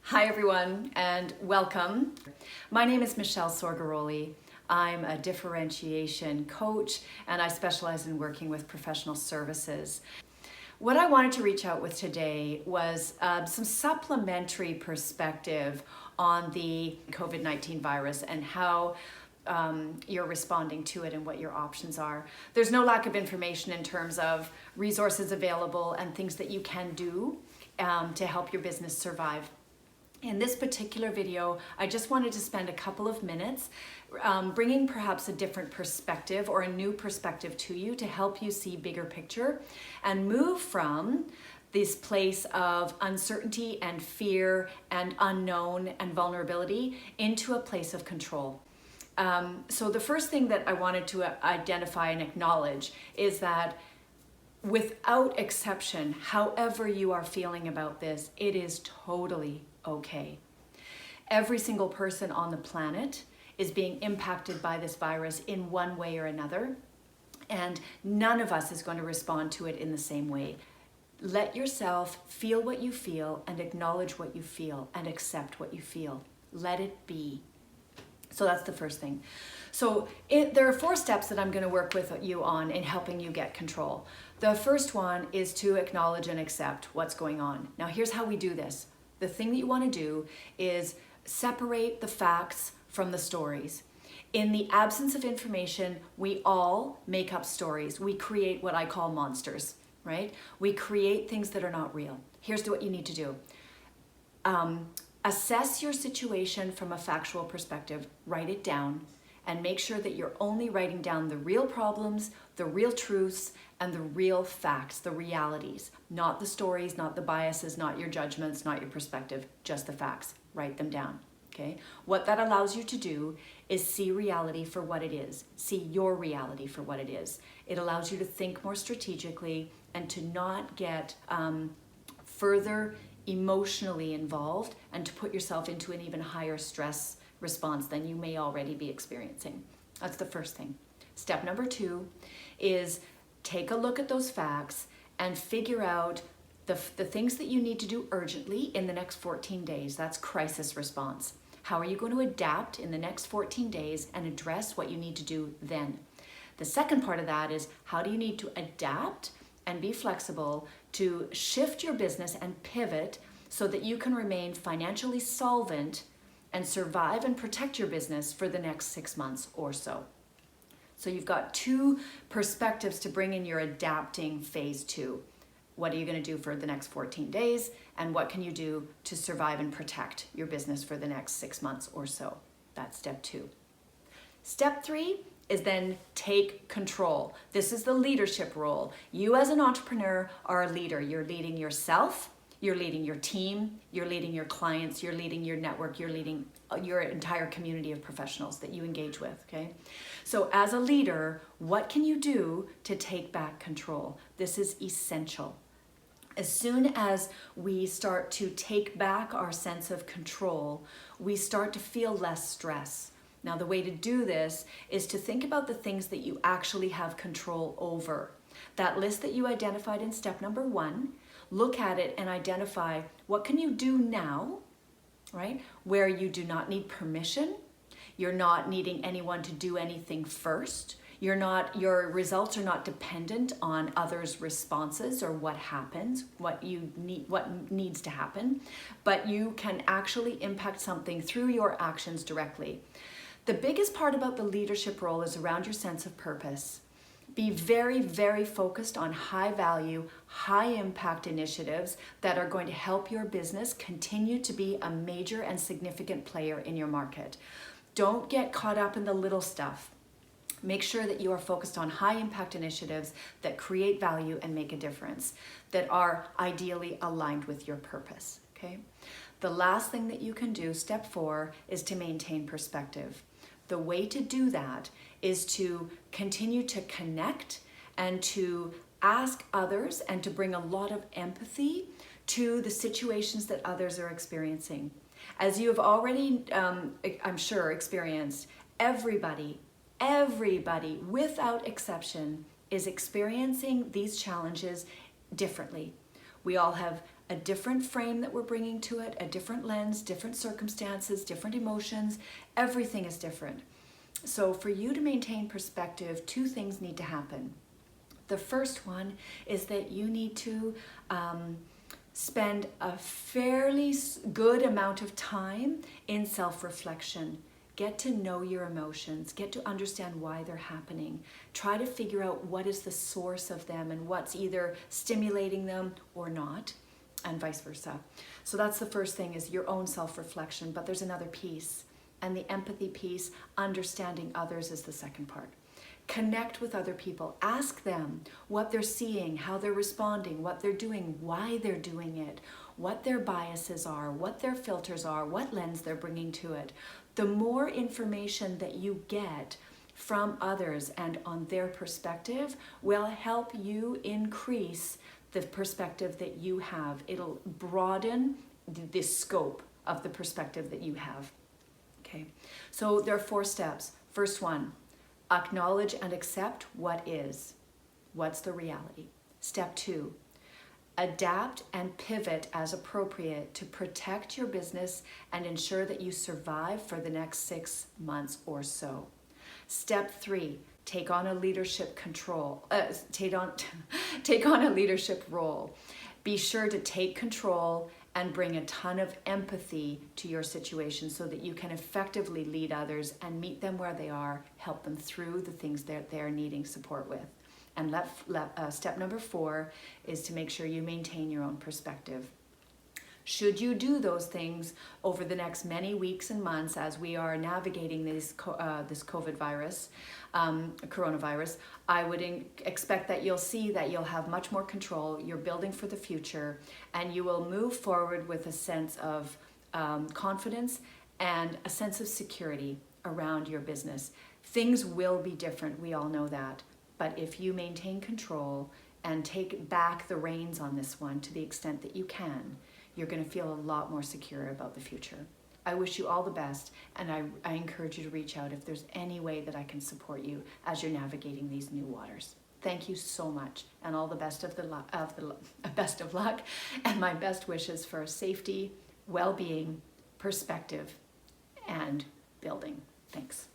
Hi everyone and welcome. My name is Michèle Soregaroli. I'm a differentiation coach and I specialize in working with professional services. What I wanted to reach out with today was some supplementary perspective on the COVID-19 virus and how you're responding to it and what your options are. There's no lack of information in terms of resources available and things that you can do to help your business survive. In this particular video, I just wanted to spend a couple of minutes bringing perhaps a different perspective or a new perspective to you to help you see bigger picture and move from this place of uncertainty and fear and unknown and vulnerability into a place of control. So the first thing that I wanted to identify and acknowledge is that without exception, however you are feeling about this, it is totally okay. Every single person on the planet is being impacted by this virus in one way or another, and none of us is going to respond to it in the same way. Let yourself feel what you feel and acknowledge what you feel and accept what you feel. Let it be. So that's the first thing. So there are 4 steps that I'm going to work with you on in helping you get control. The first one is to acknowledge and accept what's going on. Now here's how we do this. The thing that you want to do is separate the facts from the stories. In the absence of information, we all make up stories. We create what I call monsters, right? We create things that are not real. Here's what you need to do. Assess your situation from a factual perspective. Write it down and make sure that you're only writing down the real problems, the real truths, and the real facts, the realities, not the stories, not the biases, not your judgments, not your perspective, just the facts. Write them down, okay? What that allows you to do is see reality for what it is. See your reality for what it is. It allows you to think more strategically and to not get further emotionally involved and to put yourself into an even higher stress response than you may already be experiencing. That's the first thing. Step number 2 is take a look at those facts and figure out the things that you need to do urgently in the next 14 days. That's crisis response. How are you going to adapt in the next 14 days and address what you need to do then? The second part of that is how do you need to adapt and be flexible to shift your business and pivot so that you can remain financially solvent and survive and protect your business for the next 6 months or so. So you've got 2 perspectives to bring in your adapting phase 2. What are you going to do for the next 14 days? And what can you do to survive and protect your business for the next 6 months or so? That's step 2. Step 3 is then take control. This is the leadership role. You as an entrepreneur are a leader. You're leading yourself, you're leading your team, you're leading your clients, you're leading your network, you're leading your entire community of professionals that you engage with, okay? So as a leader, what can you do to take back control? This is essential. As soon as we start to take back our sense of control, we start to feel less stress. Now, the way to do this is to think about the things that you actually have control over. That list that you identified in step number 1, look at it and identify what can you do now, right? Where you do not need permission, you're not needing anyone to do anything first, your results are not dependent on others' responses or what happens, what needs to happen, but you can actually impact something through your actions directly. The biggest part about the leadership role is around your sense of purpose. Be very, very focused on high value, high impact initiatives that are going to help your business continue to be a major and significant player in your market. Don't get caught up in the little stuff. Make sure that you are focused on high impact initiatives that create value and make a difference, that are ideally aligned with your purpose, okay? The last thing that you can do, step 4, is to maintain perspective. The way to do that is to continue to connect and to ask others and to bring a lot of empathy to the situations that others are experiencing. As you have already, I'm sure, experienced, everybody without exception is experiencing these challenges differently. We all have a different frame that we're bringing to it, a different lens, different circumstances, different emotions. Everything is different. So for you to maintain perspective, two things need to happen. The first one is that you need to spend a fairly good amount of time in self-reflection. Get to know your emotions, get to understand why they're happening. Try to figure out what is the source of them and what's either stimulating them or not, and vice versa. So that's the first thing, is your own self-reflection. But there's another piece, and the empathy piece, understanding others, is the second part. Connect with other people. Ask them what they're seeing, how they're responding, what they're doing, why they're doing it, what their biases are, what their filters are, what lens they're bringing to it. The more information that you get from others and on their perspective will help you increase the perspective that you have. It'll broaden the scope of the perspective that you have. Okay, so there are 4 steps. First one, acknowledge and accept what is. What's the reality? Step 2, adapt and pivot as appropriate to protect your business and ensure that you survive for the next 6 months or so. Step 3, take on a leadership take on a leadership role. Be sure to take control and bring a ton of empathy to your situation so that you can effectively lead others and meet them where they are, help them through the things that they're needing support with. And step number 4 is to make sure you maintain your own perspective. Should you do those things over the next many weeks and months as we are navigating this COVID virus, coronavirus, I would expect that you'll see that you'll have much more control, you're building for the future, and you will move forward with a sense of confidence and a sense of security around your business. Things will be different, we all know that. But if you maintain control and take back the reins on this one to the extent that you can, you're going to feel a lot more secure about the future. I wish you all the best, and I encourage you to reach out if there's any way that I can support you as you're navigating these new waters. Thank you so much, and all the best of best of luck, and my best wishes for safety, well-being, perspective, and building. Thanks.